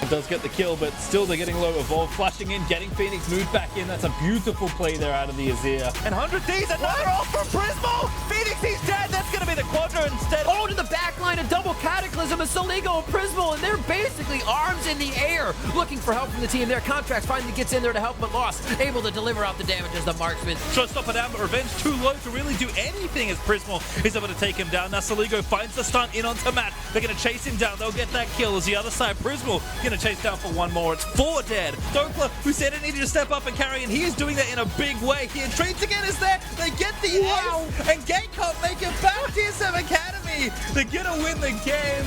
does get the kill, but still they're getting low. Evolve flashing in, getting Phoenix moved back in. That's a beautiful play there out of the Azir. And 100 Thieves, another ult from Prismo! Phoenix, he's dead! That's gonna be the Quadra instead. Oh, to the back line, a double Cataclysm, a Soligo, and Prismo, and they're basically arms in the air, looking for help from the team. Their Contracts finally gets in there to help, but lost, able to deliver out the damage as the marksman. Showstopper down, but Revenge too low to really do anything as Prismo is able to take him down. Now Soligo finds the stun in onto Matt. They're gonna chase him down. They'll get that kill as the other side. Prismo gonna chase down for one more. It's 4 dead. Donkler, who said it needed to step up and carry, and he is doing that in a big way here. Trades again is there. They get the ace, and Gamecom make it back. TSM Academy, they're gonna win the game.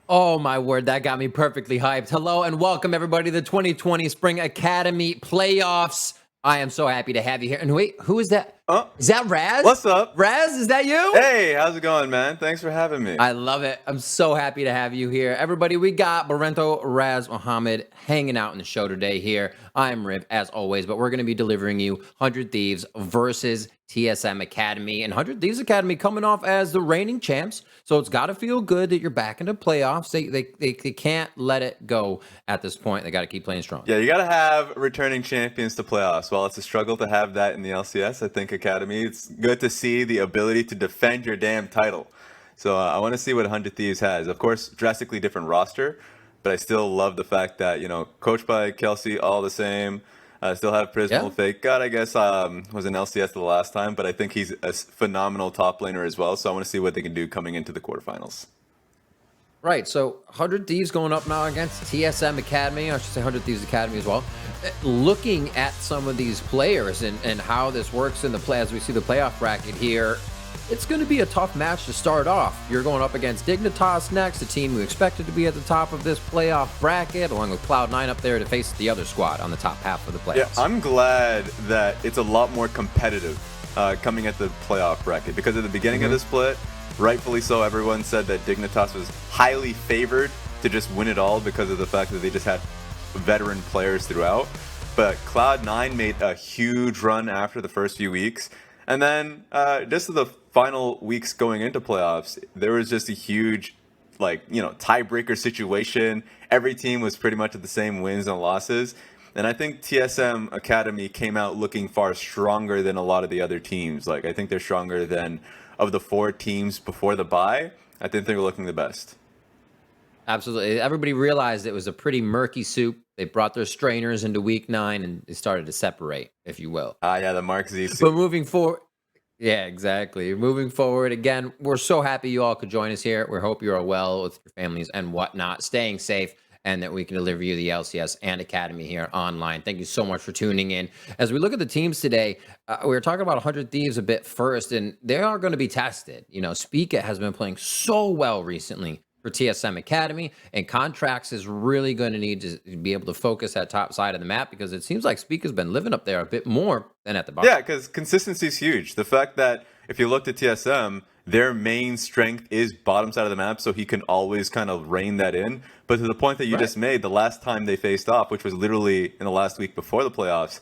Oh my word, that got me perfectly hyped. Hello and welcome everybody to the 2020 Spring Academy Playoffs. I am so happy to have you here. And wait, who is that? Is that Raz? What's up? Raz, is that you? Hey, how's it going, man? Thanks for having me. I love it. I'm so happy to have you here. Everybody, we got Barento, Raz, Mohammed hanging out in the show today here. I'm Riv, as always, but we're going to be delivering you 100 Thieves versus TSM Academy. And 100 Thieves Academy coming off as the reigning champs. So it's got to feel good that you're back into playoffs. They can't let it go at this point. They got to keep playing strong. Yeah, you got to have returning champions to playoffs. While it's a struggle to have that in the LCS, I think Academy, it's good to see the ability to defend your damn title. So I want to see what 100 Thieves has. Of course, drastically different roster, but I still love the fact that, you know, coached by Kelsey, all the same. I still have Prismo. Fake God, I guess, was an LCS the last time, but I think he's a phenomenal top laner as well. So I want to see what they can do coming into the quarterfinals. Right, so 100 Thieves going up now against TSM Academy. I should say 100 Thieves Academy as well. Looking at some of these players and how this works in the play, as we see the playoff bracket here, it's going to be a tough match to start off. You're going up against Dignitas next, a team we expected to be at the top of this playoff bracket, along with Cloud9 up there to face the other squad on the top half of the playoffs. Yeah, I'm glad that it's a lot more competitive coming at the playoff bracket, because at the beginning of the split, rightfully so, everyone said that Dignitas was highly favored to just win it all because of the fact that they just had veteran players throughout. But Cloud9 made a huge run after the first few weeks. And then just to the final weeks going into playoffs, there was just a huge, tiebreaker situation. Every team was pretty much at the same wins and losses. And I think TSM Academy came out looking far stronger than a lot of the other teams. Like, I think they're stronger than, of the 4 teams before the bye, I think they're looking the best. Absolutely. Everybody realized it was a pretty murky soup. They brought their strainers into week 9 and they started to separate, if you will. Yeah, the Mark Z soup. But moving forward, yeah, exactly. Moving forward, again, we're so happy you all could join us here. We hope you are well with your families and whatnot, staying safe, and that we can deliver you the LCS and Academy here online. Thank you so much for tuning in. As we look at the teams today, we were talking about 100 Thieves a bit first, and they are going to be tested. You know, Spica has been playing so well recently for TSM Academy, and Contracts is really going to need to be able to focus that top side of the map, because it seems like Spica's been living up there a bit more than at the bottom. Yeah, because consistency is huge. The fact that if you looked at TSM, their main strength is bottom side of the map, so he can always kind of rein that in. But to the point that you just made, the last time they faced off, which was literally in the last week before the playoffs,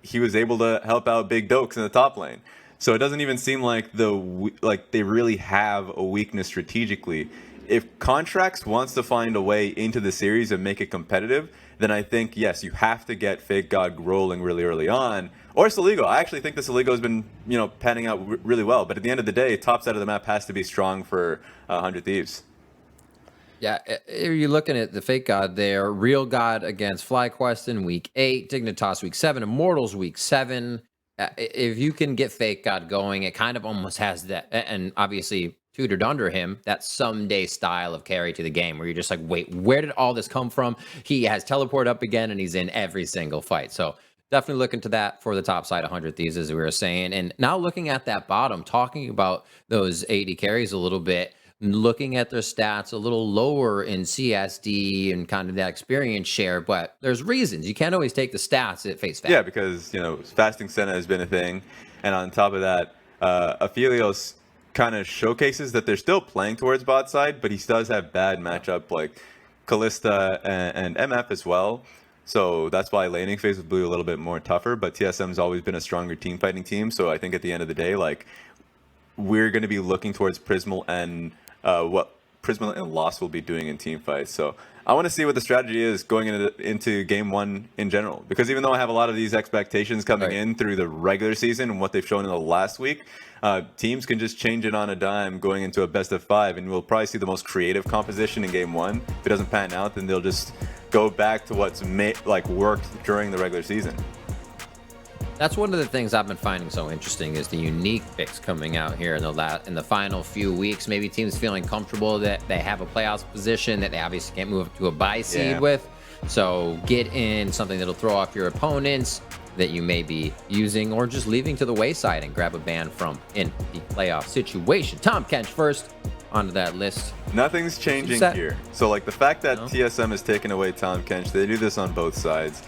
he was able to help out Big Dokes in the top lane. So it doesn't even seem like they really have a weakness strategically. If Contracts wants to find a way into the series and make it competitive, then I think, yes, you have to get Fake God rolling really early on. Or Soligo. I actually think the Soligo has been, panning out really well. But at the end of the day, top side of the map has to be strong for 100 Thieves. Yeah, you're looking at the Fake God there. Real God against FlyQuest in week 8, Dignitas week 7, Immortals week 7. If you can get Fake God going, it kind of almost has that, and obviously tutored under him, that someday style of carry to the game where you're just like, wait, where did all this come from? He has teleport up again and he's in every single fight. So definitely look into that for the top side 100 Thieves, as we were saying. And now looking at that bottom, talking about those 80 carries a little bit, looking at their stats a little lower in CSD and kind of that experience share, but there's reasons. You can't always take the stats at face value. Yeah, because, fasting Senna has been a thing. And on top of that, Aphelios kind of showcases that they're still playing towards bot side, but he does have bad matchup like Kalista and MF as well. So that's why laning phase with blue a little bit more tougher. But TSM's always been a stronger team fighting team. So I think at the end of the day, like, we're going to be looking towards Prismal and what Prismal and Lost will be doing in team fights. So I want to see what the strategy is going into game one in general. Because even though I have a lot of these expectations coming in through the regular season and what they've shown in the last week, teams can just change it on a dime going into a best of 5, and we'll probably see the most creative composition in game one. If it doesn't pan out, then they'll just go back to what's worked during the regular season. That's one of the things I've been finding so interesting is the unique picks coming out here in the final few weeks. Maybe teams feeling comfortable that they have a playoffs position that they obviously can't move up to a bye seed with. So get in something that'll throw off your opponents that you may be using or just leaving to the wayside and grab a ban from in the playoff situation. Tahm Kench first onto that list. Nothing's changing here. So like the fact that TSM has taken away Tahm Kench, they do this on both sides.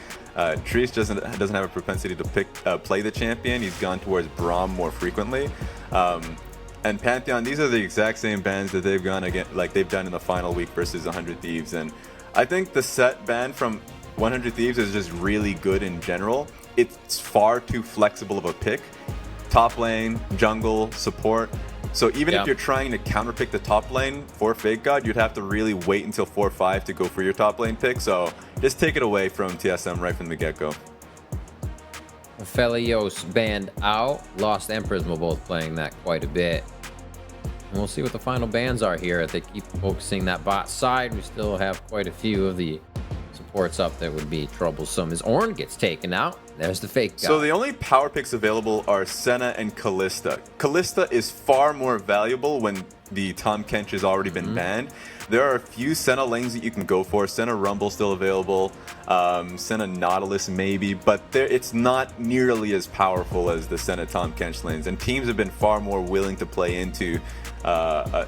Trees doesn't have a propensity to play the champion. He's gone towards Braum more frequently. And Pantheon, these are the exact same bans that they've gone against, like they've done in the final week versus 100 Thieves. And I think the set ban from 100 Thieves is just really good in general. It's far too flexible of a pick. Top lane, jungle, support. So even if you're trying to counterpick the top lane for Fake God, you'd have to really wait until 4-5 to go for your top lane pick. So just take it away from TSM right from the get-go. Felios banned out. Lost and Prismal both playing that quite a bit. And we'll see what the final bans are here. If they keep focusing that bot side, we still have quite a few of the supports up that would be troublesome as Ornn gets taken out. There's the Fake God. So the only power picks available are Senna and Kalista. Kalista is far more valuable when the Tahm Kench has already been banned. There are a few Senna lanes that you can go for. Senna Rumble still available. Senna Nautilus maybe, but it's not nearly as powerful as the Senna Tahm Kench lanes. And teams have been far more willing to play into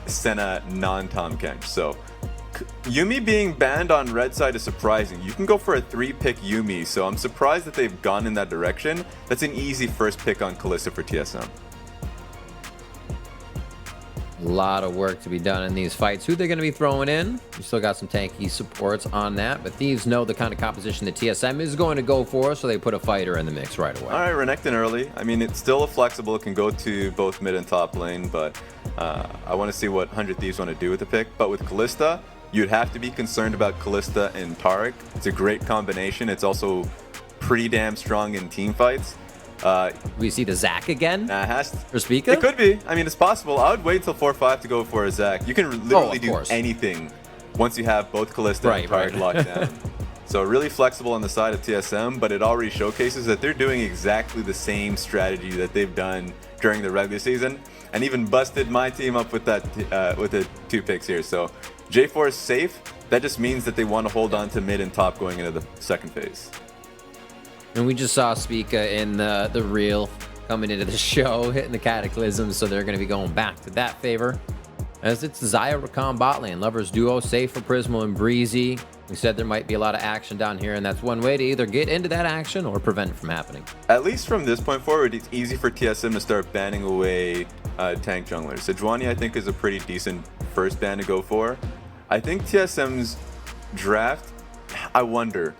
Senna non-Tahm Kench. So Yuumi being banned on red side is surprising. You can go for a 3-pick Yuumi, so I'm surprised that they've gone in that direction. That's an easy first pick on Kalista for TSM. A lot of work to be done in these fights. Who they're going to be throwing in? We still got some tanky supports on that, but Thieves know the kind of composition that TSM is going to go for, so they put a fighter in the mix right away. All right, Renekton early. I mean, it's still a flexible. It can go to both mid and top lane, but I want to see what 100 Thieves want to do with the pick. But with Kalista, you'd have to be concerned about Kalista and Taric. It's a great combination. It's also pretty damn strong in team fights. We see the Zac again? For Spica? It could be. I mean, it's possible. I would wait till 4-5 to go for a Zac. You can literally do anything once you have both Kalista and Taric locked down. So really flexible on the side of TSM, but it already showcases that they're doing exactly the same strategy that they've done during the regular season, and even busted my team up with that with the 2 picks here. So J4 is safe. That just means that they want to hold on to mid and top going into the second phase. And we just saw Spica in the reel coming into the show, hitting the Cataclysm, so they're going to be going back to that favor. As it's Xayah Rakan bot lane. Lovers duo, safe for Prismal and Breezy. We said there might be a lot of action down here, and that's one way to either get into that action or prevent it from happening. At least from this point forward, it's easy for TSM to start banning away tank junglers. Sejuani, I think, is a pretty decent first ban to go for. I think TSM's draft, I wonder,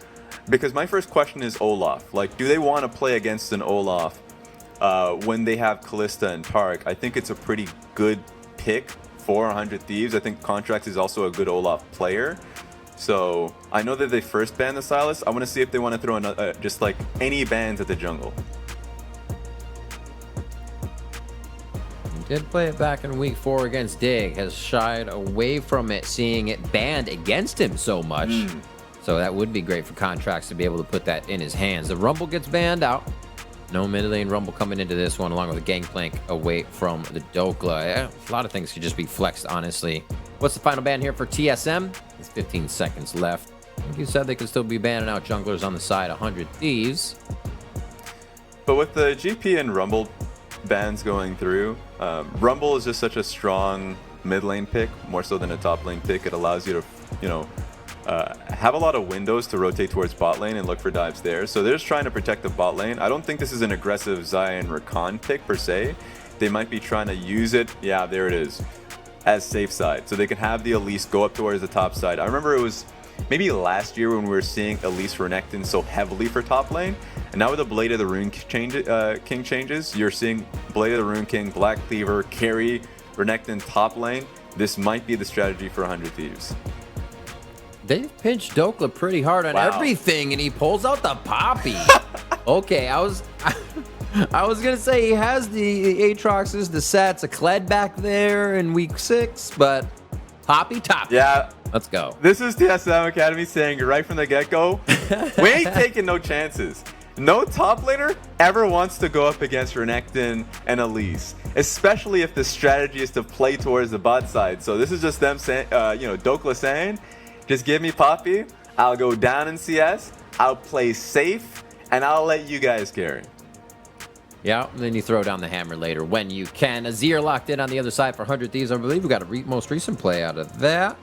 because my first question is Olaf. Like, do they want to play against an Olaf when they have Kalista and Taric? I think it's a pretty good pick for 100 Thieves. I think Contracts is also a good Olaf player. So I know that they first banned the Sylas. I want to see if they want to throw another, just like any bans at the jungle. Did play it back in week 4 against Dig, has shied away from it, seeing it banned against him so much. So that would be great for Contracts to be able to put that in his hands. The Rumble gets banned out. No mid lane Rumble coming into this one, along with a Gangplank away from the Dokla. Yeah, a lot of things could just be flexed, honestly. What's the final ban here for TSM? It's 15 seconds left. Like you said, they could still be banning out junglers on the side, 100 Thieves. But with the GP and Rumble bans going through, Rumble is just such a strong mid lane pick, more so than a top lane pick. It allows you to, have a lot of windows to rotate towards bot lane and look for dives there. So they're just trying to protect the bot lane. I don't think this is an aggressive Xayah and Rakan pick per se. They might be trying to use it, yeah, there it is, as safe side. So they can have the Elise go up towards the top side. I remember it was maybe last year when we were seeing Elise Renekton so heavily for top lane. And now with the Blade of the Rune King changes, you're seeing Blade of the Rune King, Black Cleaver, carry Renekton top lane. This might be the strategy for 100 Thieves. They've pinched Dokla pretty hard on everything, and he pulls out the Poppy. Okay, I was gonna say he has the Aatroxes, the sets, a Kled back there in week 6, but Poppy top. Yeah. Let's go. This is TSM Academy saying right from the get-go, we ain't taking no chances. No top laner ever wants to go up against Renekton and Elise, especially if the strategy is to play towards the bot side. So this is just them saying, Dokla saying, just give me Poppy, I'll go down in CS, I'll play safe, and I'll let you guys carry. Yeah, and then you throw down the hammer later when you can. Azir locked in on the other side for 100 Thieves. I believe we got a most recent play out of that,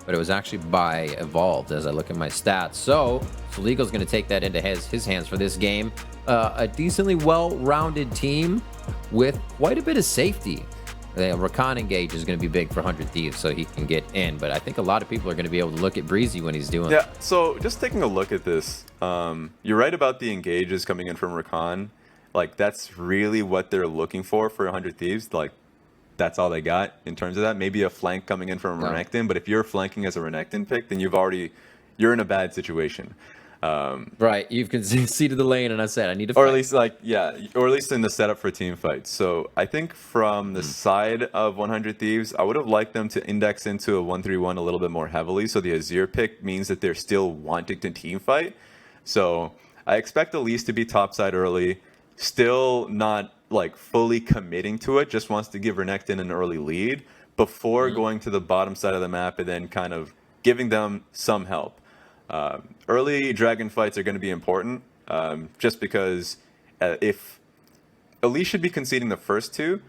but it was actually by Evolved as I look at my stats. So Legal's going to take that into his hands for this game. A decently well-rounded team with quite a bit of safety. Rakan engage is going to be big for 100 Thieves, so he can get in. But I think a lot of people are going to be able to look at Breezy when he's doing. Yeah. So just taking a look at this, you're right about the engages coming in from Rakan. Like that's really what they're looking for 100 Thieves. Like that's all they got in terms of that. Maybe a flank coming in from Renekton, but if you're flanking as a Renekton pick, then you're in a bad situation. Right, you've conceded the lane, and I said I need to or fight. at least like or at least in the setup for team fights. So I think from the side of 100 Thieves, I would have liked them to index into a 1-3-1 a little bit more heavily. So the Azir pick means that they're still wanting to team fight. So I expect Elise to be topside early, still not like fully committing to it, just wants to give Renekton an early lead before going to the bottom side of the map and then kind of giving them some help. Early dragon fights are going to be important, just because if Elise should be conceding the first two,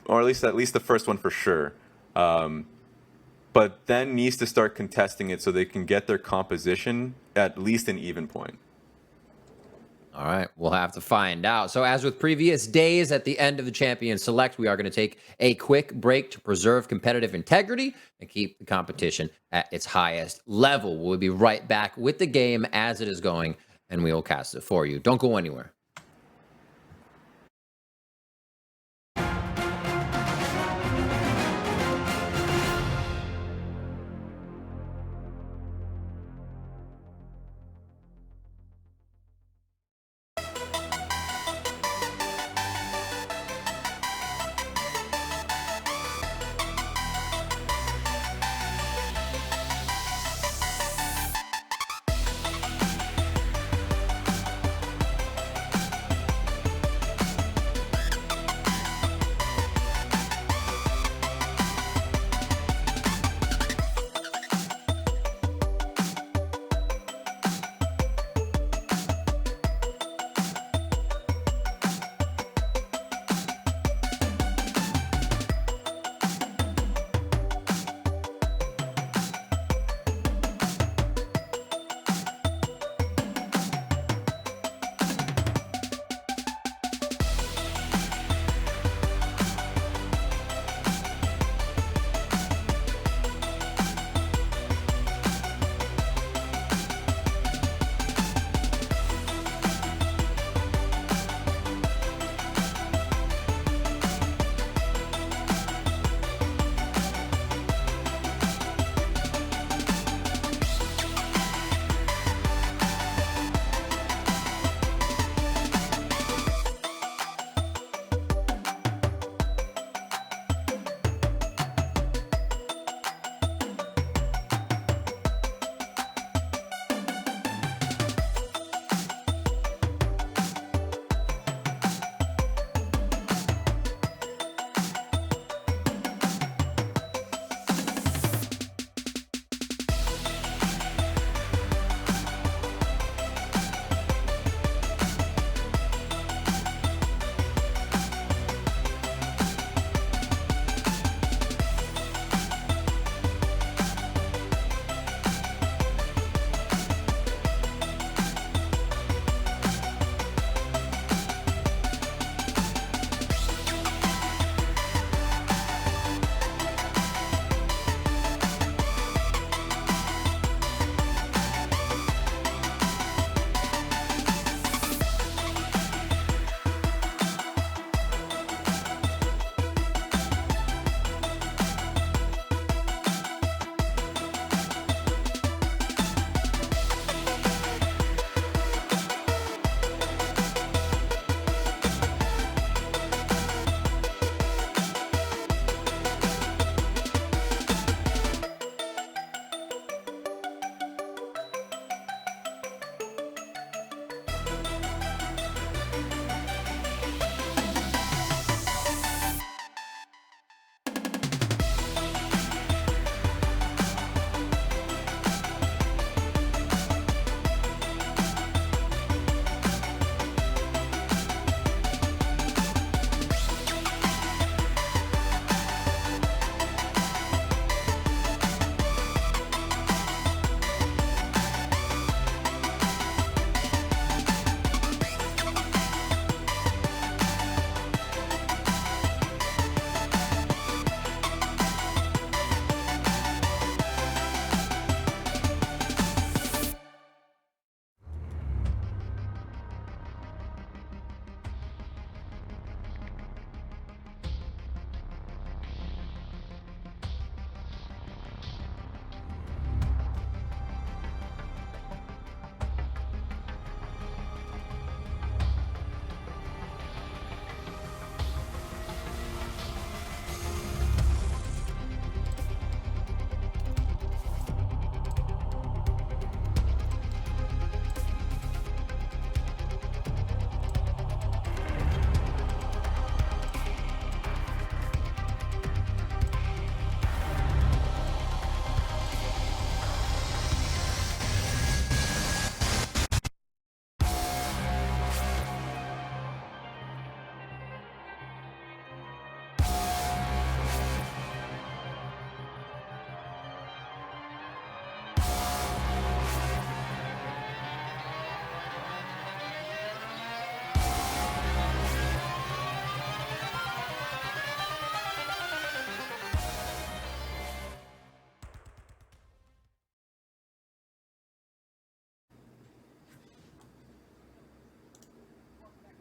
or at least the first one for sure, but then needs to start contesting it so they can get their composition at least an even point. All right, we'll have to find out. So as with previous days, at the end of the Champion Select, we are going to take a quick break to preserve competitive integrity and keep the competition at its highest level. We'll be right back with the game as it is going, and we will cast it for you. Don't go anywhere.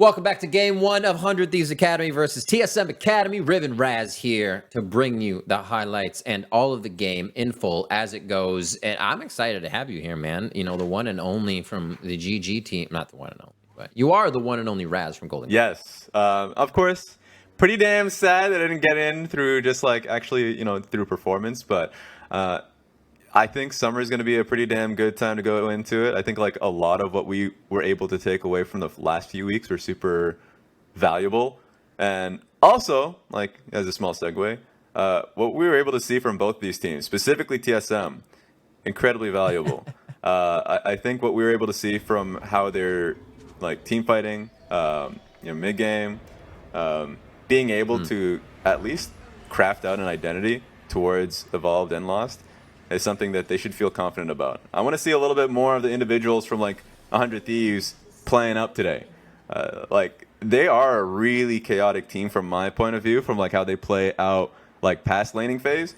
Welcome back to game 1 of 100 Thieves Academy versus TSM Academy. Riven Raz here to bring you the highlights and all of the game in full as it goes. And I'm excited to have you here, man. You know, the one and only from the GG team. Not the one and only, but you are the one and only Raz from Golden. Yes. Of course, pretty damn sad that I didn't get in through just like actually, you know, through performance. But I think summer is going to be a pretty damn good time to go into it. I think like a lot of what we were able to take away from the last few weeks were super valuable. And also, like as a small segue, what we were able to see from both these teams, specifically TSM, incredibly valuable. I think what we were able to see from how they're like team fighting, mid game, being able to at least craft out an identity towards Evolved and Lost is something that they should feel confident about. I want to see a little bit more of the individuals from like 100 Thieves playing up today. Like they are a really chaotic team from my point of view, from like how they play out like past laning phase.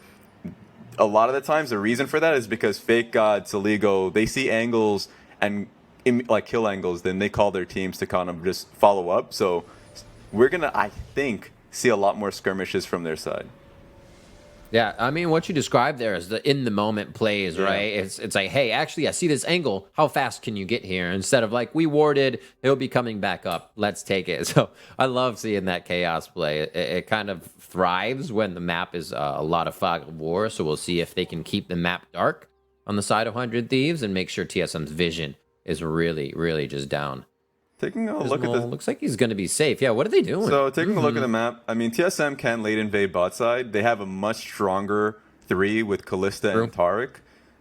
A lot of the times the reason for that is because Fake God, Saligo, they see angles and like kill angles, then they call their teams to kind of just follow up. So we're gonna, I think, see a lot more skirmishes from their side. Yeah, I mean, what you described there is the in-the-moment plays, right? It's like, hey, actually, I see this angle. How fast can you get here? Instead of like, we warded, he'll be coming back up. Let's take it. So I love seeing that chaos play. It kind of thrives when the map is a lot of fog of war. So we'll see if they can keep the map dark on the side of 100 Thieves and make sure TSM's vision is really, really just down. Taking a look at this, looks like he's going to be safe. Yeah, what are they doing? So taking a look at the map, I mean, TSM can late invade bot side. They have a much stronger 3 with Kalista and Taric.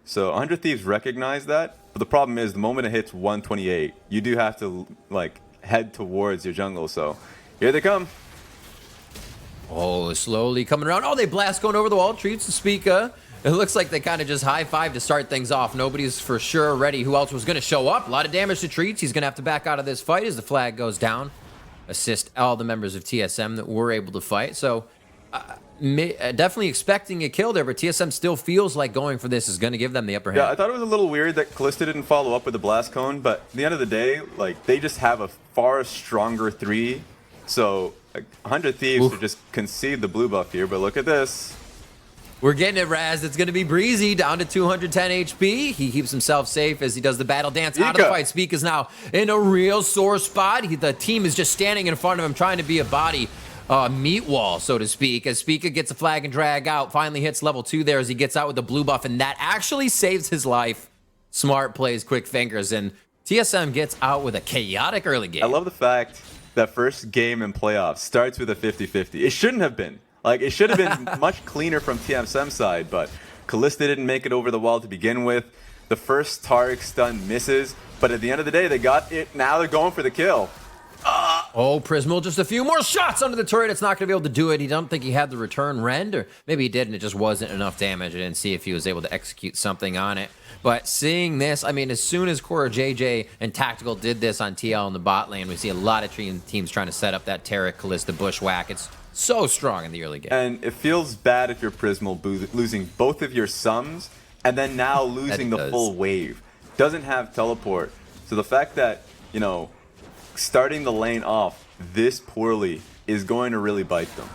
So 100 Thieves recognize that. But the problem is the moment it hits 128, you do have to like head towards your jungle. So here they come. Oh, slowly coming around. Oh, they blast going over the wall. Treats the Spica. It looks like they kind of just high-five to start things off. Nobody's for sure ready. Who else was going to show up? A lot of damage to Treats. He's going to have to back out of this fight as the flag goes down. Assist all the members of TSM that were able to fight. So definitely expecting a kill there, but TSM still feels like going for this is going to give them the upper hand. Yeah, I thought it was a little weird that Kalista didn't follow up with the blast cone, but at the end of the day, like they just have a far stronger 3. So like, 100 Thieves should just concede the blue buff here, but look at this. We're getting it, Raz. It's going to be Breezy down to 210 HP. He keeps himself safe as he does the battle dance out of the fight. Spica's now in a real sore spot. The team is just standing in front of him, trying to be a body meat wall, so to speak, as Spica gets a flag and drag out. Finally hits level 2 there as he gets out with the blue buff, and that actually saves his life. Smart plays, quick fingers, and TSM gets out with a chaotic early game. I love the fact that first game in playoffs starts with a 50-50. It shouldn't have been. Like, it should have been much cleaner from TSM's side, but Kalista didn't make it over the wall to begin with. The first Taric stun misses, but at the end of the day, they got it. Now they're going for the kill. Oh, Prismal, just a few more shots under the turret. It's not going to be able to do it. He don't think he had the return rend, or maybe he did and it just wasn't enough damage. I didn't see if he was able to execute something on it. But seeing this, I mean, as soon as Core JJ and Tactical did this on TL in the bot lane, we see a lot of teams trying to set up that Taric, Kalista, Bushwhack. It's so strong in the early game. And it feels bad if you're Prismal losing both of your sums and then now losing the full wave. Doesn't have teleport. So the fact that, you know, starting the lane off this poorly is going to really bite them.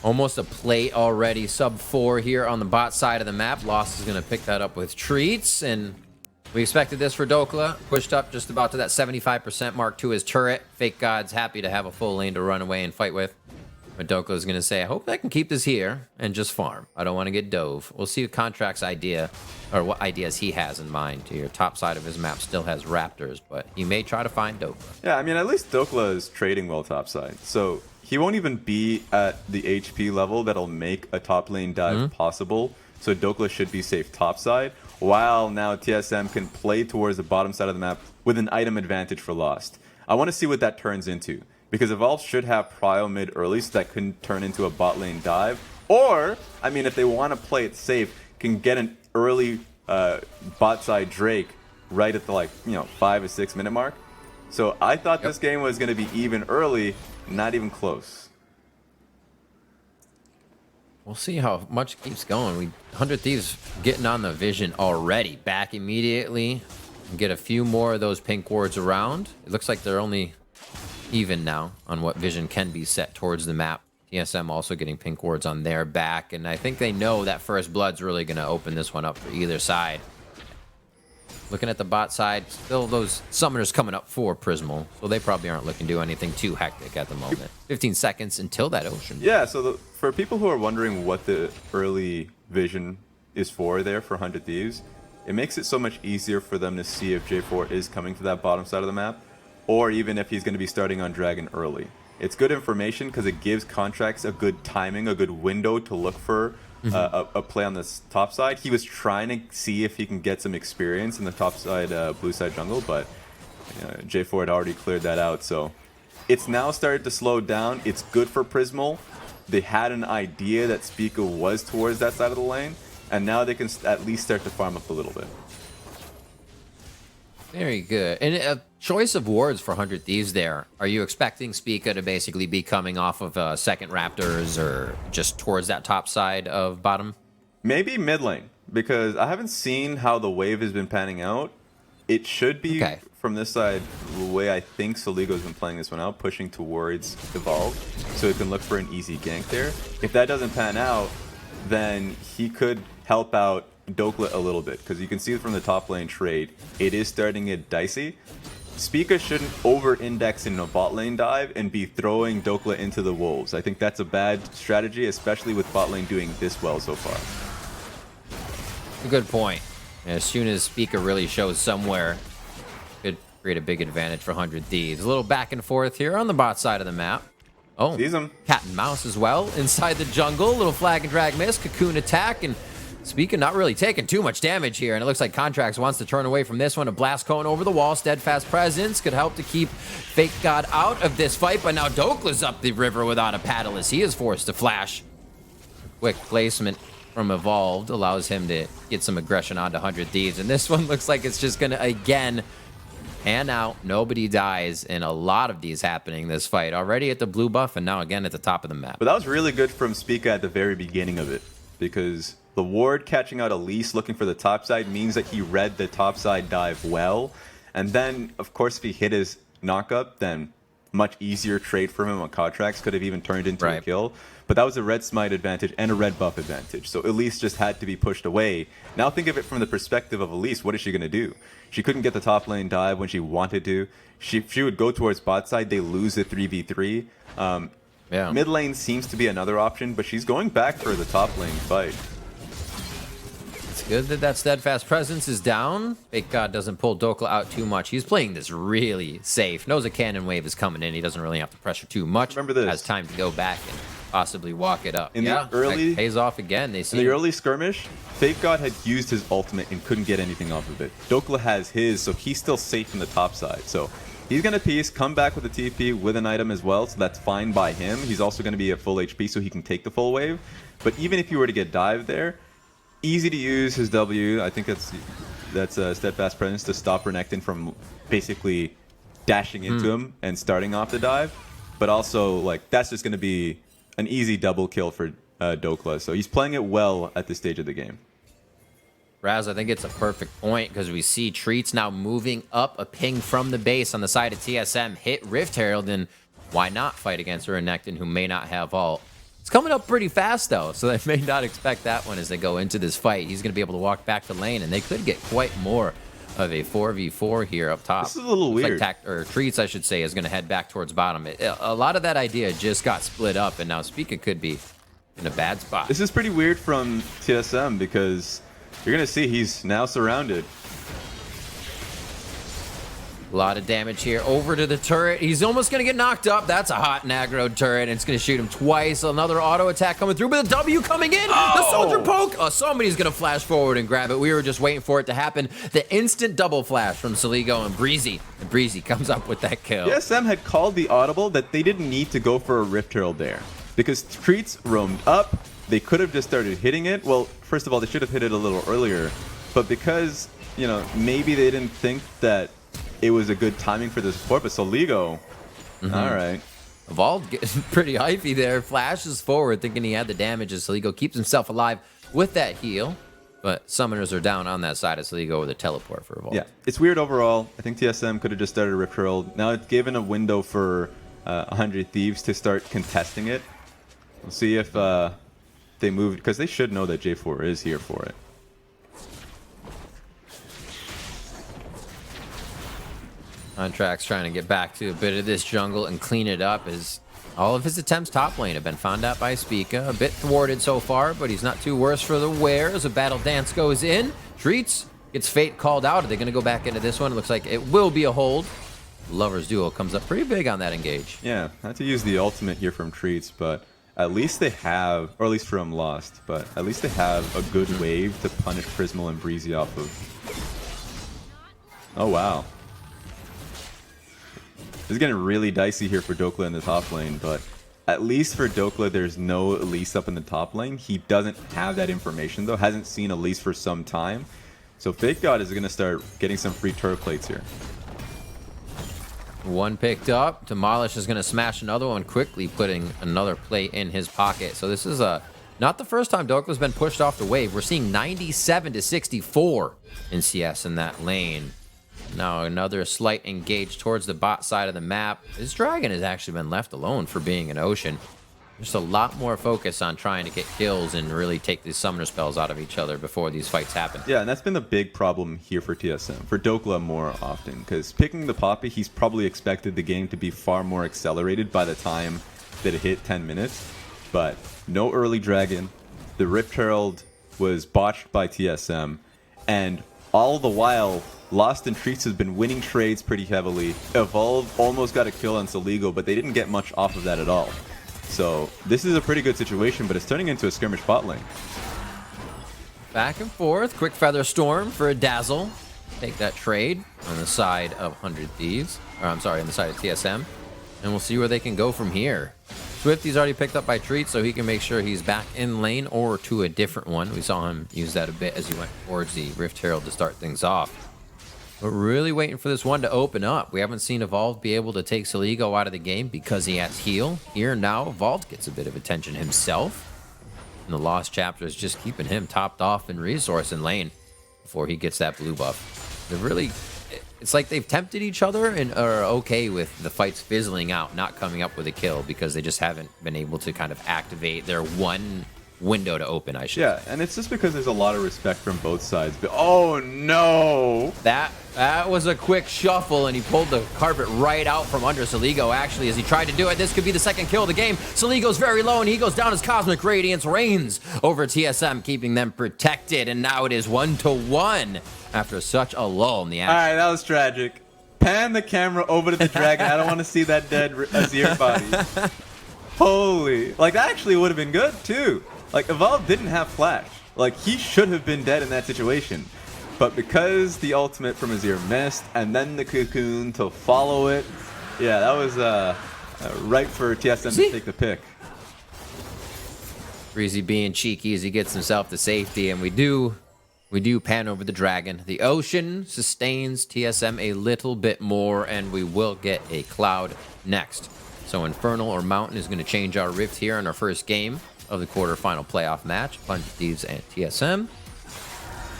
Almost a plate already. Sub 4 here on the bot side of the map. Lost is going to pick that up with Treats, and we expected this for Dokla. Pushed up just about to that 75% mark to his turret. Fake God's happy to have a full lane to run away and fight with. But Dokla's going to say, I hope I can keep this here and just farm. I don't want to get dove. We'll see Contract's idea, or what ideas he has in mind. To your top side of his map still has Raptors, but he may try to find Dokla. Yeah, I mean, at least Dokla is trading well top side. So he won't even be at the HP level that'll make a top lane dive possible. So Dokla should be safe top side, while now TSM can play towards the bottom side of the map with an item advantage for Lost. I want to see what that turns into, because Evolve should have prio mid early, so that couldn't turn into a bot lane dive. Or, I mean, if they want to play it safe, can get an early bot side Drake right at the 5 or 6 minute mark. So I thought this game was going to be even early, not even close. We'll see how much it keeps going. 100 Thieves getting on the vision already. Back immediately. Get a few more of those pink wards around. It looks like they're only even now on what vision can be set towards the map. TSM also getting pink wards on their back, and I think they know that first blood's really going to open this one up for either side. Looking at the bot side, still those summoners coming up for Prismal, so they probably aren't looking to do anything too hectic at the moment. 15 seconds until that ocean. Yeah, so for people who are wondering what the early vision is for there for 100 Thieves, it makes it so much easier for them to see if J4 is coming to that bottom side of the map, or even if he's going to be starting on Dragon early. It's good information because it gives Contracts a good timing, a good window to look for a play on this top side. He was trying to see if he can get some experience in the top side, blue side jungle, but J4 had already cleared that out. So it's now started to slow down. It's good for Prismal. They had an idea that Spica was towards that side of the lane, and now they can at least start to farm up a little bit. Very good. And a choice of wards for 100 Thieves there. Are you expecting Spica to basically be coming off of second Raptors or just towards that top side of bottom? Maybe mid lane, because I haven't seen how the wave has been panning out. It should be from this side, the way I think Soligo's been playing this one out, pushing towards Evolve, so he can look for an easy gank there. If that doesn't pan out, then he could help out Dokla a little bit, because you can see from the top lane trade, it is starting to get dicey. Spica shouldn't over-index in a bot lane dive and be throwing Dokla into the wolves. I think that's a bad strategy, especially with bot lane doing this well so far. A good point. As soon as Spica really shows somewhere, could create a big advantage for 100 Thieves. A little back and forth here on the bot side of the map. Oh, sees him. Cat and mouse as well inside the jungle. Little flag and drag miss, cocoon attack, and Spica not really taking too much damage here, and it looks like Contracts wants to turn away from this one. A blast cone over the wall. Steadfast Presence could help to keep Fake God out of this fight, but now Dokla's up the river without a paddle as he is forced to flash. Quick placement from Evolved allows him to get some aggression onto 100 Thieves, and this one looks like it's just going to, again, pan out. Nobody dies, and a lot of these happening this fight. Already at the blue buff, and now again at the top of the map. But that was really good from Spica at the very beginning of it, because the ward catching out Elise looking for the top side means that he read the top side dive well. And then, of course, if he hit his knockup, then much easier trade for him on Contracts. Could have even turned into a kill. But that was a red smite advantage and a red buff advantage. So Elise just had to be pushed away. Now think of it from the perspective of Elise. What is she going to do? She couldn't get the top lane dive when she wanted to. She would go towards bot side. They lose the 3v3. Mid lane seems to be another option, but she's going back for the top lane fight. It's good that that Steadfast Presence is down. Fake God doesn't pull Dokla out too much. He's playing this really safe. Knows a cannon wave is coming in. He doesn't really have to pressure too much. Remember this. Has time to go back and possibly walk it up. In the early, pays off again. They see in the early skirmish, Fake God had used his ultimate and couldn't get anything off of it. Dokla has his, so he's still safe in the top side. So he's going to piece, come back with a TP with an item as well, so that's fine by him. He's also going to be at full HP, so he can take the full wave. But even if you were to get dived there, easy to use his W. I think that's a Steadfast Presence to stop Renekton from basically dashing into him and starting off the dive. But also, like, that's just going to be an easy double kill for Dokla. So he's playing it well at this stage of the game. Raz, I think it's a perfect point because we see Treats now moving up a ping from the base on the side of TSM. Hit Rift Herald, and why not fight against a Renekton who may not have ult? It's coming up pretty fast, though, so they may not expect that one as they go into this fight. He's going to be able to walk back to lane, and they could get quite more of a 4v4 here up top. This is a little weird. Like Treats, I should say, is going to head back towards bottom. A lot of that idea just got split up, and now Spica could be in a bad spot. This is pretty weird from TSM because you're going to see he's now surrounded. A lot of damage here over to the turret. He's almost going to get knocked up. That's a hot and aggroed turret, and it's going to shoot him twice. Another auto attack coming through, but the W coming in. The soldier poke. Oh, somebody's going to flash forward and grab it. We were just waiting for it to happen. The instant double flash from Soligo and Breezy. And Breezy comes up with that kill. TSM had called the audible that they didn't need to go for a Rift Herald there because Treats roamed up. They could have just started hitting it. Well, first of all, they should have hit it a little earlier, but because, you know, maybe they didn't think that it was a good timing for the support, but Soligo, all right. Evolved getting pretty hypey there. Flashes forward thinking he had the damage as Soligo keeps himself alive with that heal. But summoners are down on that side, so you go with a teleport for Evolve. Yeah, it's weird overall. I think TSM could have just started a Rift Herald. Now it's given a window for 100 Thieves to start contesting it. We'll see if they move, because they should know that J4 is here for it. Contract's trying to get back to a bit of this jungle and clean it up, as all of his attempts top lane have been found out by Spica. A bit thwarted so far, but he's not too worse for the wear as a battle dance goes in. Treats gets Fate called out. Are they going to go back into this one? It looks like it will be a hold. Lovers Duo comes up pretty big on that engage. Yeah, not to use the ultimate here from Treats, but at least they have, or at least from Lost, but at least they have a good wave to punish Prismal and Breezy off of. Oh, wow. This is getting really dicey here for Dokla in the top lane, but at least for Dokla, there's no Elise up in the top lane. He doesn't have that information, though. Hasn't seen Elise for some time. So Fake God is going to start getting some free turret plates here. One picked up. Demolish is going to smash another one quickly, putting another plate in his pocket. So this is not the first time Dokla's been pushed off the wave. We're seeing 97 to 64 in CS in that lane. Now another slight engage towards the bot side of the map. This dragon has actually been left alone for being an ocean. Just a lot more focus on trying to get kills and really take these summoner spells out of each other before these fights happen. Yeah, and that's been the big problem here for TSM, for Dokla more often, because picking the Poppy, he's probably expected the game to be far more accelerated by the time that it hit 10 minutes, but no early dragon. The Rift Herald was botched by TSM, and all the while, Lost and Treats has been winning trades pretty heavily. Evolve almost got a kill on Soligo, but they didn't get much off of that at all. So this is a pretty good situation, but it's turning into a skirmish bot lane. Back and forth. Quick Feather Storm for a Dazzle. Take that trade on the side of 100 Thieves. Or I'm sorry, on the side of TSM. And we'll see where they can go from here. Swifty's already picked up by Treat, so he can make sure he's back in lane or to a different one. We saw him use that a bit as he went towards the Rift Herald to start things off. We're really waiting for this one to open up. We haven't seen Evolve be able to take Soligo out of the game because he has heal. Here now, Evolve gets a bit of attention himself. And the Lost Chapter is just keeping him topped off in resource and lane before he gets that blue buff. They're really... It's like they've tempted each other and are okay with the fights fizzling out, not coming up with a kill because they just haven't been able to kind of activate their one window to open, I should say. Yeah, and it's just because there's a lot of respect from both sides. But oh no! That was a quick shuffle, and he pulled the carpet right out from under Soligo, actually, as he tried to do it. This could be the second kill of the game. Soligo's very low, and he goes down as Cosmic Radiance reigns over TSM, keeping them protected, and now it is 1-1 after such a lull in the action. All right, that was tragic. Pan the camera over to the dragon. I don't want to see that dead Azir body. Holy. Like, that actually would have been good, too. Like, Evolve didn't have flash. Like, he should have been dead in that situation. But because the ultimate from Azir missed, and then the cocoon to follow it, yeah, that was right for TSM to take the pick. Breezy being cheeky as he gets himself to safety, and we do pan over the dragon. The ocean sustains TSM a little bit more, and we will get a cloud next. So Infernal or Mountain is going to change our rift here in our first game of the quarterfinal playoff match. 100 Thieves and TSM.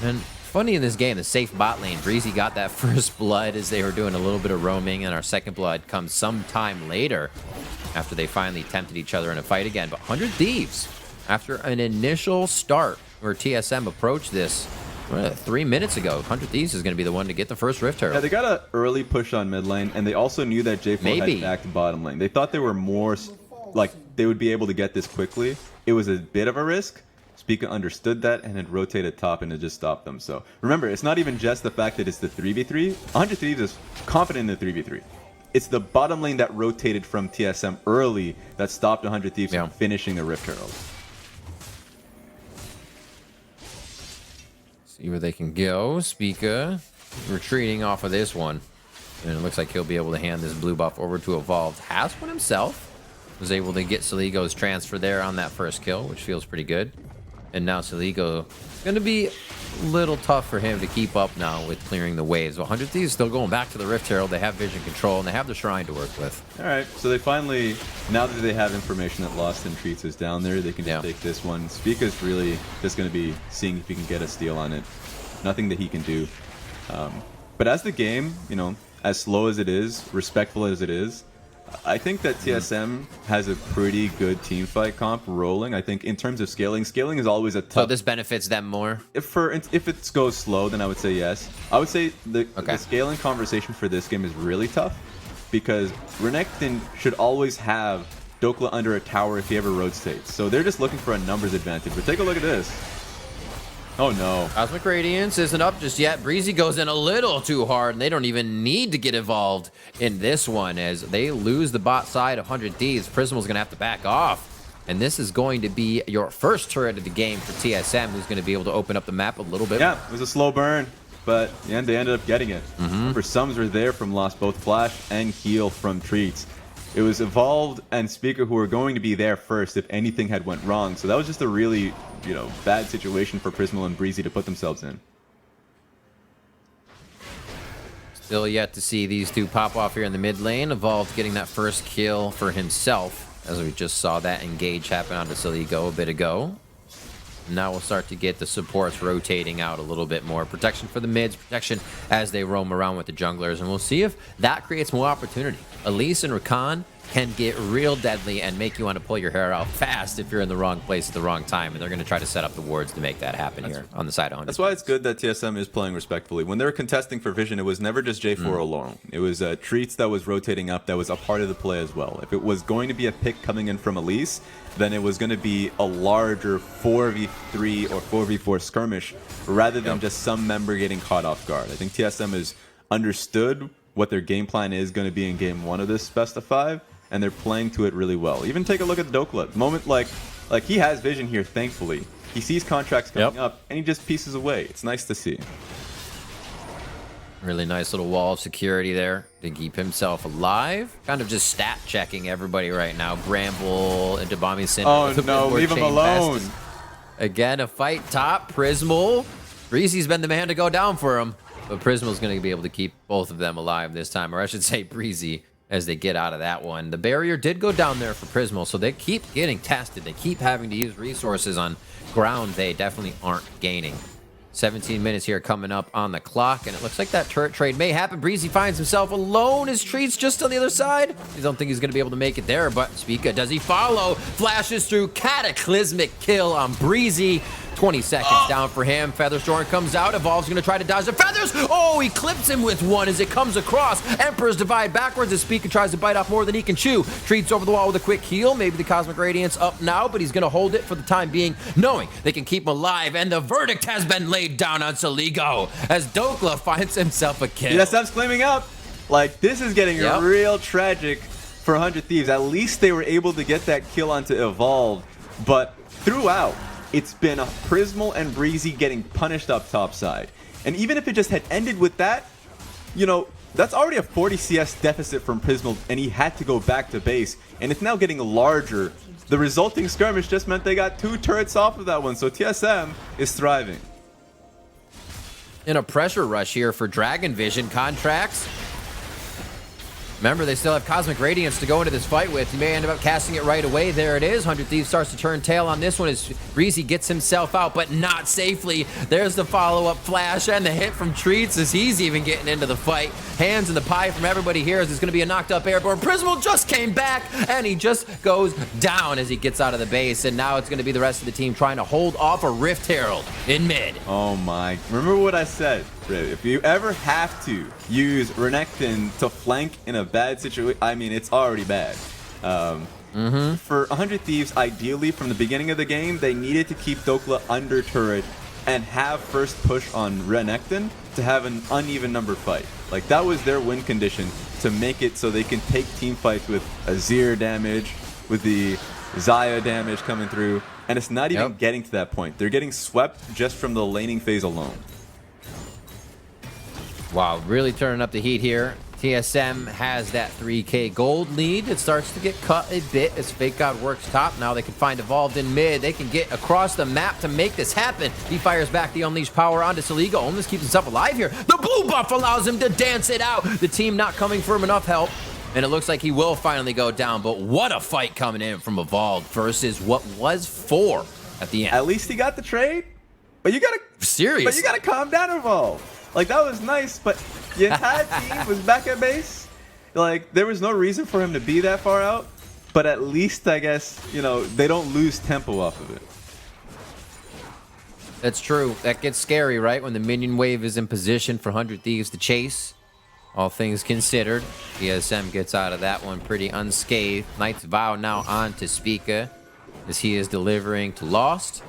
And funny in this game, the safe bot lane, Breezy got that first blood as they were doing a little bit of roaming, and our second blood comes sometime later after they finally tempted each other in a fight again. But 100 Thieves, after an initial start where TSM approached this 3 minutes ago, 100 Thieves is going to be the one to get the first Rift Herald. Yeah, they got an early push on mid lane, and they also knew that J4 had backed bottom lane. They thought they were more, like, they would be able to get this quickly. It was a bit of a risk. Spica understood that and had rotated top, and it just stopped them. So remember, it's not even just the fact that it's the 3v3. 100 Thieves is confident in the 3v3. It's the bottom lane that rotated from TSM early that stopped 100 Thieves from finishing the Rift Herald. See where they can go. Spica retreating off of this one. And it looks like he'll be able to hand this blue buff over to Evolved. Has one himself. Was able to get Soligo's transfer there on that first kill, which feels pretty good. And now Saligo going to be a little tough for him to keep up now with clearing the waves. 100 Thieves still going back to the Rift Herald. They have vision control, and they have the Shrine to work with. All right, so they finally, now that they have information that Lost in Treats is down there, they can just take this one. Spica's really just going to be seeing if he can get a steal on it. Nothing that he can do. But as the game, you know, as slow as it is, respectful as it is, I think that TSM has a pretty good team fight comp rolling. I think in terms of scaling is always a tough... So this benefits them more? If it goes slow, then I would say yes. I would say the scaling conversation for this game is really tough because Renekton should always have Dokla under a tower if he ever rotates. So they're just looking for a numbers advantage. But take a look at this. Oh no. Cosmic Radiance isn't up just yet. Breezy goes in a little too hard, and they don't even need to get involved in this one as they lose the bot side of 100 Thieves. Prismal's going to have to back off. And this is going to be your first turret of the game for TSM, who's going to be able to open up the map a little bit. Yeah, it was a slow burn, but they ended up getting it. Remember, Sums were there from Lost, both Flash and Heal from Treats. It was Evolved and Speaker who were going to be there first if anything had went wrong. So that was just a really, you know, bad situation for Prismal and Breezy to put themselves in. Still yet to see these two pop off here in the mid lane. Evolved getting that first kill for himself, as we just saw that engage happen onto Saligo a bit ago. Now we'll start to get the supports rotating out a little bit more. Protection for the mids, protection as they roam around with the junglers, and we'll see if that creates more opportunity. Elise and Rakan can get real deadly and make you want to pull your hair out fast if you're in the wrong place at the wrong time, and they're going to try to set up the wards to make that happen here on the side of 100. That's why it's good that TSM is playing respectfully. When they were contesting for vision, it was never just J4 alone. It was Treats that was rotating up that was a part of the play as well. If it was going to be a pick coming in from Elise, then it was going to be a larger 4v3 or 4v4 skirmish rather than just some member getting caught off guard. I think TSM has understood what their game plan is going to be in game 1 of this best of 5, and they're playing to it really well. Even take a look at Dokla. The moment like he has vision here, thankfully. He sees contracts coming up, and he just pieces away. It's nice to see. Really nice little wall of security there to keep himself alive. Kind of just stat checking everybody right now. Bramble and Dabami Sin. Oh no, leave him alone. Again, a fight top. Prismal. Breezy's been the man to go down for him. But Prismal's going to be able to keep both of them alive this time. Or I should say Breezy as they get out of that one. The barrier did go down there for Prismal, so they keep getting tested. They keep having to use resources on ground they definitely aren't gaining. 17 minutes here coming up on the clock, and it looks like that turret trade may happen. Breezy finds himself alone as Treats just on the other side. I don't think he's going to be able to make it there, but Spica, does he follow? Flashes through, cataclysmic kill on Breezy. 20 seconds down for him. Featherstorm comes out. Evolve's going to try to dodge the feathers. Oh, he clips him with one as it comes across. Emperor's Divide backwards as Spica tries to bite off more than he can chew. Treats over the wall with a quick heal. Maybe the Cosmic Radiance up now, but he's going to hold it for the time being, knowing they can keep him alive. And the verdict has been laid down on Saligo as Dokla finds himself a kill. TSM's claiming up. Like, this is getting real tragic for 100 Thieves. At least they were able to get that kill onto Evolve, but throughout, it's been a Prismal and Breezy getting punished up top side. And even if it just had ended with that, you know, that's already a 40 CS deficit from Prismal, and he had to go back to base. And it's now getting larger. The resulting skirmish just meant they got 2 turrets off of that one, so TSM is thriving. In a pressure rush here for Dragon Vision contracts. Remember, they still have Cosmic Radiance to go into this fight with. He may end up casting it right away. There it is. 100 Thieves starts to turn tail on this one as Breezy gets himself out, but not safely. There's the follow-up flash and the hit from Treats as he's even getting into the fight. Hands in the pie from everybody here as it's going to be a knocked-up airborne. Prismal just came back, and he just goes down as he gets out of the base. And now it's going to be the rest of the team trying to hold off a Rift Herald in mid. Oh my. Remember what I said. If you ever have to use Renekton to flank in a bad situation, I mean, it's already bad. For 100 Thieves, ideally, from the beginning of the game, they needed to keep Dokla under turret and have first push on Renekton to have an uneven number fight. Like, that was their win condition to make it so they can take team fights with Azir damage, with the Xayah damage coming through, and it's not even getting to that point. They're getting swept just from the laning phase alone. Wow, really turning up the heat here. TSM has that 3K gold lead. It starts to get cut a bit as Fake God works top. Now they can find Evolved in mid. They can get across the map to make this happen. He fires back the Unleashed power onto Saligo. Almost keeps himself alive here. The blue buff allows him to dance it out. The team not coming for him enough help. And it looks like he will finally go down. But what a fight coming in from Evolved versus what was 4 at the end. At least he got the trade. But you gotta calm down, Evolved. Like, that was nice, but the entire team was back at base. Like, there was no reason for him to be that far out. But at least, I guess, you know, they don't lose tempo off of it. That's true. That gets scary, right? When the minion wave is in position for 100 Thieves to chase. All things considered, TSM gets out of that one pretty unscathed. Knight's Vow now on to Spica as he is delivering to Lost.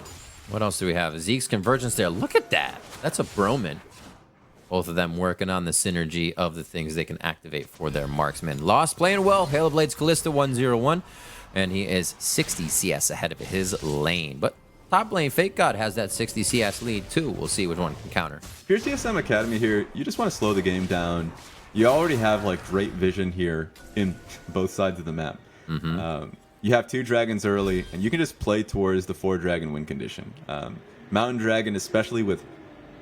What else do we have? Zeke's Convergence there. Look at that. That's a Broman. Both of them working on the synergy of the things they can activate for their marksmen. Lost playing well. Halo Blades Callista 101. And he is 60 CS ahead of his lane. But top lane, Fake God has that 60 CS lead too. We'll see which one can counter. If you're TSM Academy here, you just want to slow the game down. You already have like great vision here in both sides of the map. You have 2 dragons early, and you can just play towards the 4-dragon win condition. Mountain Dragon, especially with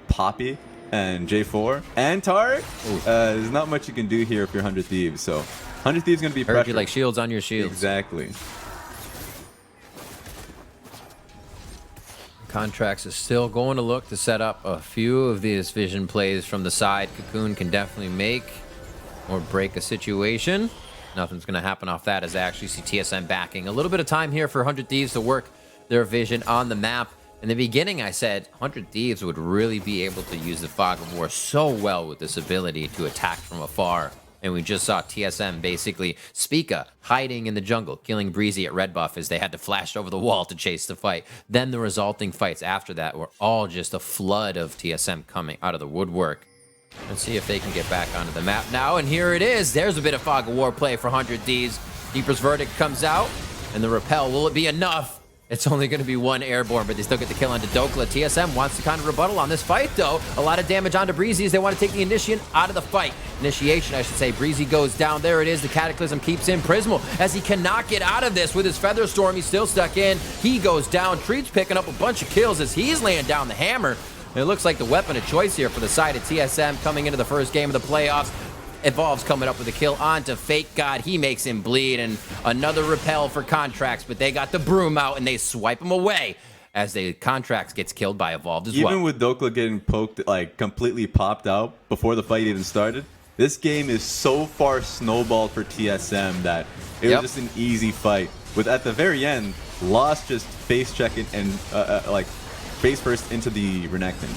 Poppy and J4 and Tarek, there's not much you can do here if you're 100 Thieves. So 100 Thieves going to be Heard you like shields on your shields. Exactly. Contracts is still going to look to set up a few of these vision plays from the side. Cocoon can definitely make or break a situation. Nothing's going to happen off that as I actually see TSM backing. A little bit of time here for 100 Thieves to work their vision on the map. In the beginning, I said 100 Thieves would really be able to use the Fog of War so well with this ability to attack from afar. And we just saw TSM basically Spica hiding in the jungle, killing Breezy at red buff as they had to flash over the wall to chase the fight. Then the resulting fights after that were all just a flood of TSM coming out of the woodwork. Let's see if they can get back onto the map now. And here it is. There's a bit of Fog of War play for 100 Thieves. Keeper's Verdict comes out. And the repel, will it be enough? It's only going to be 1 airborne, but they still get the kill onto Dokla. TSM wants to kind of rebuttal on this fight, though. A lot of damage onto Breezy as they want to take the Initiation out of the fight. Initiation, I should say. Breezy goes down. There it is. The Cataclysm keeps in Prismal as he cannot get out of this with his Feather Storm. He's still stuck in. He goes down. Treat's picking up a bunch of kills as he's laying down the hammer. And it looks like the weapon of choice here for the side of TSM coming into the first game of the playoffs. Evolves coming up with a kill onto Fake God. He makes him bleed, and another repel for Contracts, but they got the broom out and they swipe him away as the Contracts gets killed by Evolved as well. Even with Dokla getting poked, like completely popped out before the fight even started, this game is so far snowballed for TSM that it was just an easy fight. With at the very end, Lost just face checking and like face first into the Renekton.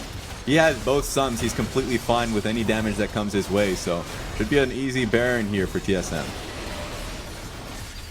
He has both suns. He's completely fine with any damage that comes his way. So should be an easy Baron here for TSM.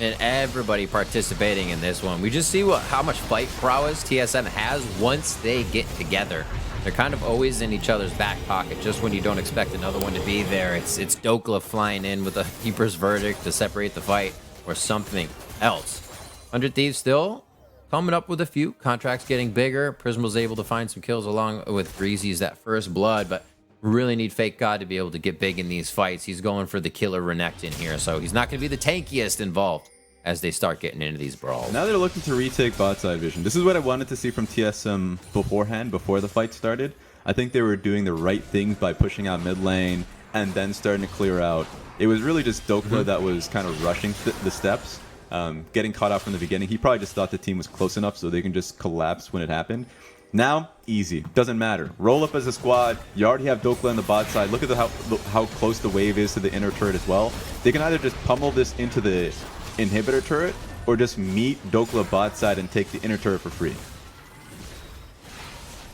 And everybody participating in this one. We just see how much fight prowess TSM has once they get together. They're kind of always in each other's back pocket just when you don't expect another one to be there. It's Dokla flying in with a Keeper's Verdict to separate the fight or something else. 100 Thieves still coming up with a few. Contracts getting bigger. Prismal's able to find some kills along with Breezy's that first blood, but really need Fake God to be able to get big in these fights. He's going for the killer Renekton here, so he's not going to be the tankiest involved as they start getting into these brawls. Now they're looking to retake bot side vision. This is what I wanted to see from TSM beforehand, before the fight started. I think they were doing the right things by pushing out mid lane and then starting to clear out. It was really just Dokla that was kind of rushing the steps. Getting caught out from the beginning. He probably just thought the team was close enough so they can just collapse when it happened. Now, easy. Doesn't matter. Roll up as a squad. You already have Dokla on the bot side. Look at how close the wave is to the inner turret as well. They can either just pummel this into the inhibitor turret or just meet Dokla bot side and take the inner turret for free.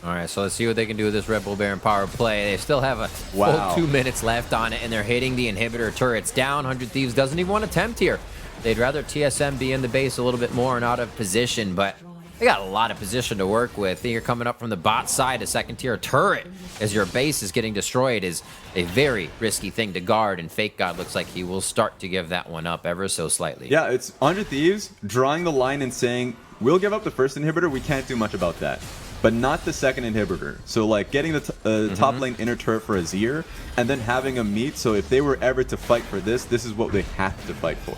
All right, so let's see what they can do with this Red Bull Baron power play. They still have a full 2 minutes left on it, and they're hitting the inhibitor turrets down. 100 Thieves doesn't even want to attempt here. They'd rather TSM be in the base a little bit more and out of position, but they got a lot of position to work with. You're coming up from the bot side, a second tier turret as your base is getting destroyed is a very risky thing to guard, and Fake God looks like he will start to give that one up ever so slightly. Yeah, it's 100 Thieves drawing the line and saying, we'll give up the first inhibitor, we can't do much about that. but not the second inhibitor. So like getting the top lane inner turret for Azir, and then having them meet. So if they were ever to fight for this is what they have to fight for.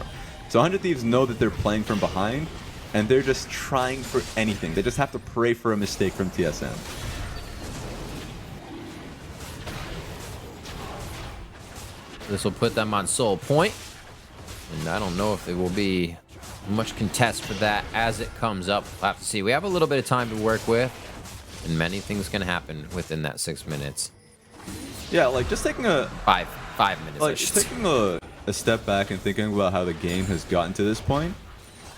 So 100 Thieves know that they're playing from behind, and they're just trying for anything. They just have to pray for a mistake from TSM. This will put them on soul point, and I don't know if there will be much contest for that as it comes up. We'll have to see. We have a little bit of time to work with, and many things can happen within that 6 minutes. Yeah, like just taking a five minutes. Like just taking a step back and thinking about how the game has gotten to this point.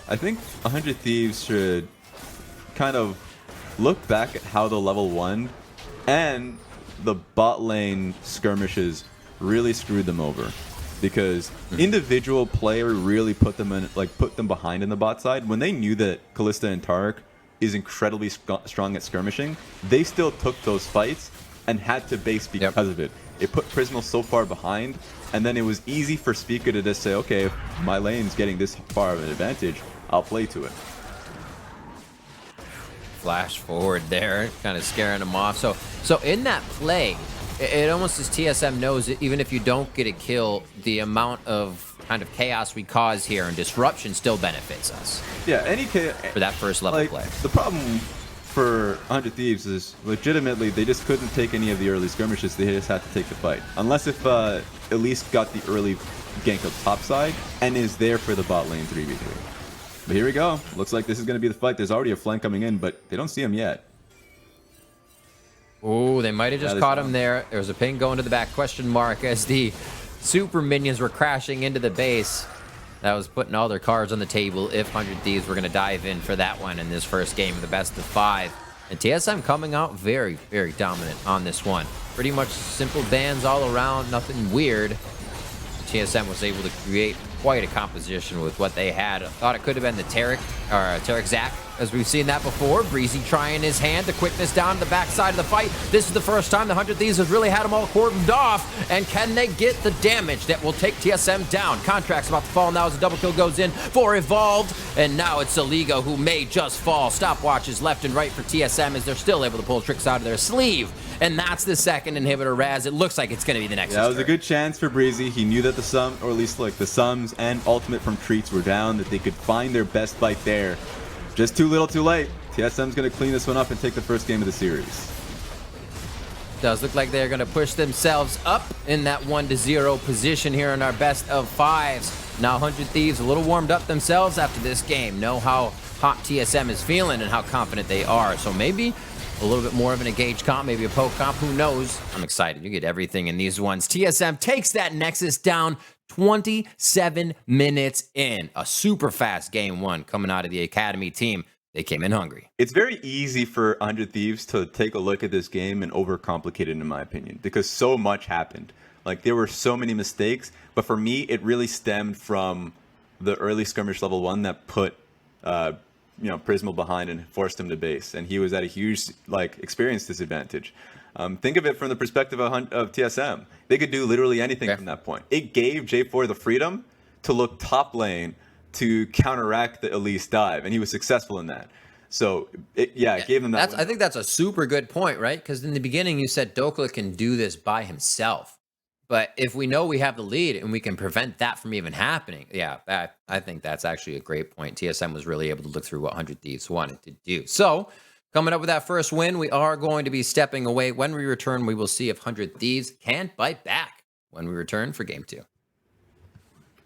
I think 100 Thieves should kind of look back at how the level 1 and the bot lane skirmishes really screwed them over, because individual player really put them behind in the bot side. When they knew that Kalista and Taric is incredibly strong at skirmishing, they still took those fights and had to base because of it. It put Prismal so far behind, and then it was easy for Spica to just say, okay, if my lane's getting this far of an advantage, I'll play to it. Flash forward there, kind of scaring them off. So in that play, it almost as TSM knows that even if you don't get a kill, the amount of kind of chaos we cause here and disruption still benefits us. Yeah, any for that first level play. The problem for 100 Thieves is legitimately they just couldn't take any of the early skirmishes. They just had to take the fight, unless if Elise got the early gank up top side and is there for the bot lane 3v3. But here we go. Looks like this is going to be the fight. There's already a flank coming in, but they don't see him yet. Oh, they might have just caught him there. There was a ping going to the back, question mark, as the super minions were crashing into the base. That was putting all their cards on the table if 100 Thieves were going to dive in for that one in this first game of the best of 5. And TSM coming out very, very dominant on this one. Pretty much simple bans all around, nothing weird. TSM was able to create quite a composition with what they had. I thought it could have been the Taric Zac, as we've seen that before. Breezy trying his hand, the quickness down the backside of the fight. This is the first time the 100 Thieves has really had them all cordoned off. And can they get the damage that will take TSM down? Contract's about to fall now as a double kill goes in for Evolved. And now it's Saligo who may just fall. Stopwatches left and right for TSM as they're still able to pull tricks out of their sleeve. And that's the second inhibitor, Raz. It looks like it's going to be the next. That was a good chance for Breezy. He knew that the sum, or at least like the sums and ultimate from Treats were down, that they could find their best fight there. Just too little too late. TSM's going to clean this one up and take the first game of the series. Does look like they're going to push themselves up in that 1-0 position here in our best of 5s. Now 100 Thieves a little warmed up themselves after this game. Know how hot TSM is feeling and how confident they are. So maybe a little bit more of an engaged comp, maybe a poke comp, who knows? I'm excited. You get everything in these ones. TSM takes that Nexus down 27 minutes in. A super fast game 1 coming out of the Academy team. They came in hungry. It's very easy for 100 Thieves to take a look at this game and overcomplicate it, in my opinion, because so much happened. Like, there were so many mistakes, but for me, it really stemmed from the early skirmish level 1 that put Prismal behind and forced him to base, and he was at a huge experience disadvantage. Think of it from the perspective of TSM. They could do literally anything from that point. It gave J4 the freedom to look top lane to counteract the Elise dive, and he was successful in that. So it gave them that. I think that's a super good point, right? Because in the beginning you said Dokla can do this by himself, but if we know we have the lead and we can prevent that from even happening, I think that's actually a great point. TSM was really able to look through what 100 Thieves wanted to do. So coming up with that first win, we are going to be stepping away. When we return, we will see if 100 Thieves can bite back when we return for game 2.